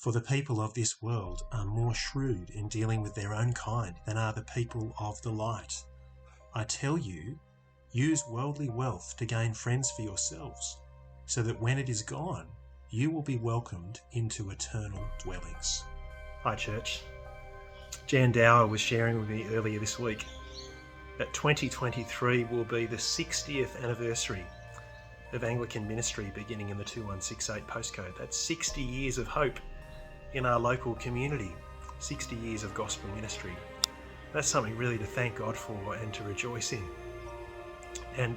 For the people of this world are more shrewd in dealing with their own kind than are the people of the light. I tell you, use worldly wealth to gain friends for yourselves, so that when it is gone, you will be welcomed into eternal dwellings. Hi church. Jan Dower was sharing with me earlier this week that 2023 will be the 60th anniversary of Anglican ministry beginning in the 2168 postcode. That's 60 years of hope in our local community, 60 years of gospel ministry. That's something really to thank God for and to rejoice in. And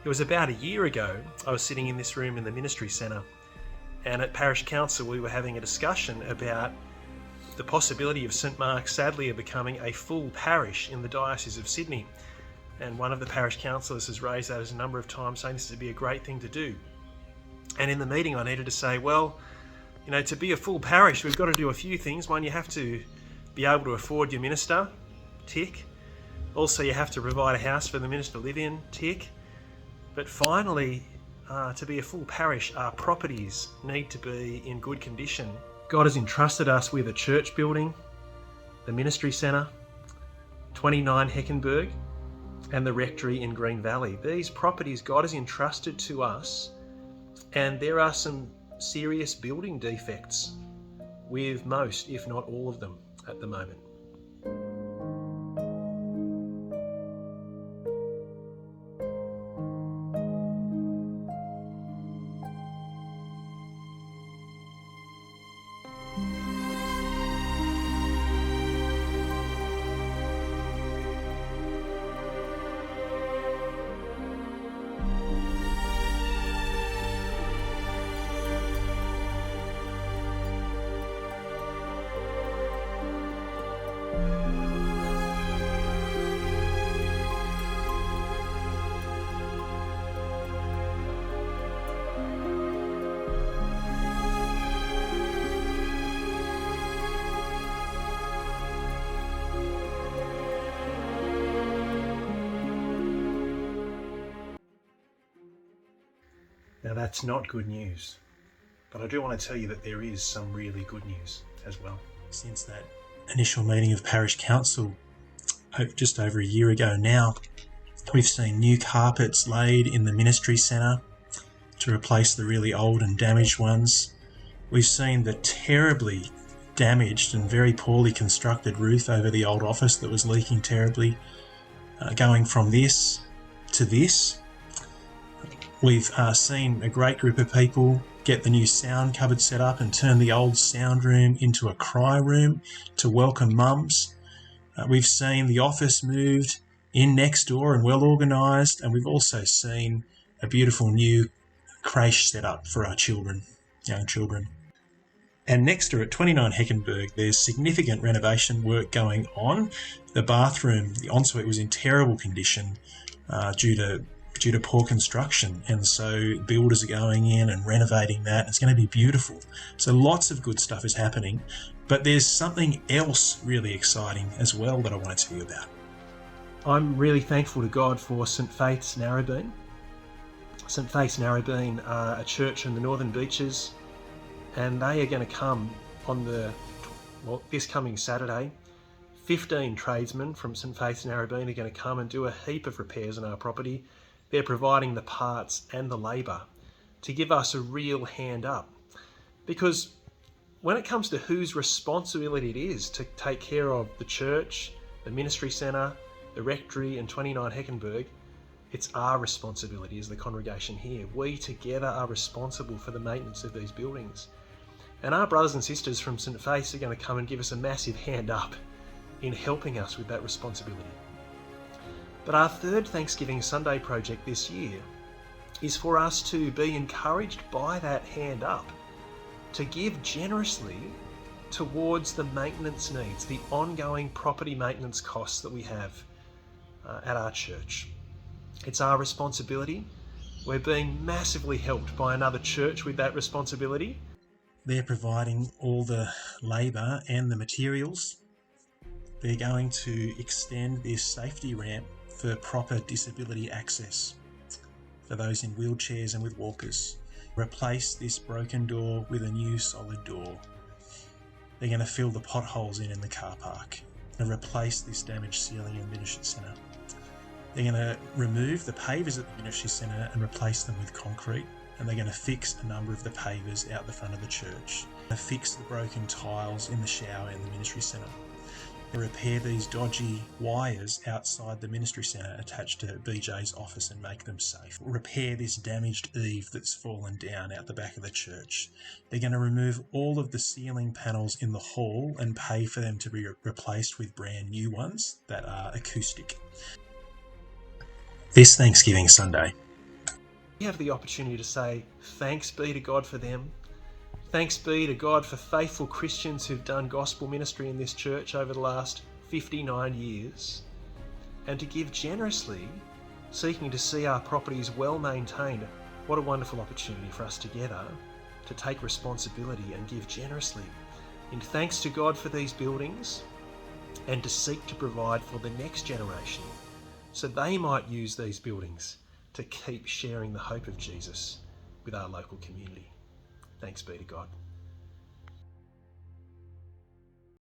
it was about a year ago, I was sitting in this room in the ministry centre, and at Parish Council we were having a discussion about the possibility of St Mark's Sadleir becoming a full parish in the Diocese of Sydney. And one of the parish councillors has raised that as a number of times, saying this would be a great thing to do. And in the meeting I needed to say, well, you know, to be a full parish, we've got to do a few things. One, you have to be able to afford your minister, tick. Also, you have to provide a house for the minister to live in, tick. But finally, to be a full parish, our properties need to be in good condition. God has entrusted us with a church building, the ministry centre, 29 Heckenberg, and the rectory in Green Valley. These properties God has entrusted to us, and there are some serious building defects with most, if not all of them, at the moment. Now that's not good news, but I do want to tell you that there is some really good news as well. Since that initial meeting of Parish Council just over a year ago now, we've seen new carpets laid in the ministry centre to replace the really old and damaged ones. We've seen the terribly damaged and very poorly constructed roof over the old office that was leaking terribly, going from this to this. We've seen a great group of people get the new sound cupboard set up and turn the old sound room into a cry room to welcome mums. We've seen the office moved in next door and well organised, and we've also seen a beautiful new creche set up for our children, young children. And next door at 29 Heckenberg, there's significant renovation work going on. The bathroom, the ensuite, was in terrible condition due to poor construction, and so builders are going in and renovating that. It's going to be beautiful. So lots of good stuff is happening, but there's something else really exciting as well that I want to tell you about. I'm really thankful to God for St Faith's Narrabeen. St Faith's Narrabeen are a church in the Northern Beaches, and they are going to come on this coming Saturday. 15 tradesmen from St Faith's Narrabeen are going to come and do a heap of repairs on our property. They're providing the parts and the labour to give us a real hand up. Because when it comes to whose responsibility it is to take care of the church, the ministry centre, the rectory and 29 Heckenberg, it's our responsibility as the congregation here. We together are responsible for the maintenance of these buildings. And our brothers and sisters from St Faith's are going to come and give us a massive hand up in helping us with that responsibility. But our third Thanksgiving Sunday project this year is for us to be encouraged by that hand up, to give generously towards the maintenance needs, the ongoing property maintenance costs that we have at our church. It's our responsibility. We're being massively helped by another church with that responsibility. They're providing all the labour and the materials. They're going to extend this safety ramp for proper disability access for those in wheelchairs and with walkers. Replace this broken door with a new solid door. They're going to fill the potholes in the car park and replace this damaged ceiling in the ministry centre. They're going to remove the pavers at the ministry centre and replace them with concrete. And they're going to fix a number of the pavers out the front of the church. They're going to fix the broken tiles in the shower in the ministry centre. They repair these dodgy wires outside the ministry centre attached to BJ's office and make them safe. Repair this damaged eave that's fallen down out the back of the church. They're going to remove all of the ceiling panels in the hall and pay for them to be replaced with brand new ones that are acoustic. This Thanksgiving Sunday, we have the opportunity to say thanks be to God for them. Thanks be to God for faithful Christians who've done gospel ministry in this church over the last 59 years, and to give generously, seeking to see our properties well maintained. What a wonderful opportunity for us together to take responsibility and give generously in thanks to God for these buildings, and to seek to provide for the next generation so they might use these buildings to keep sharing the hope of Jesus with our local community. Thanks be to God.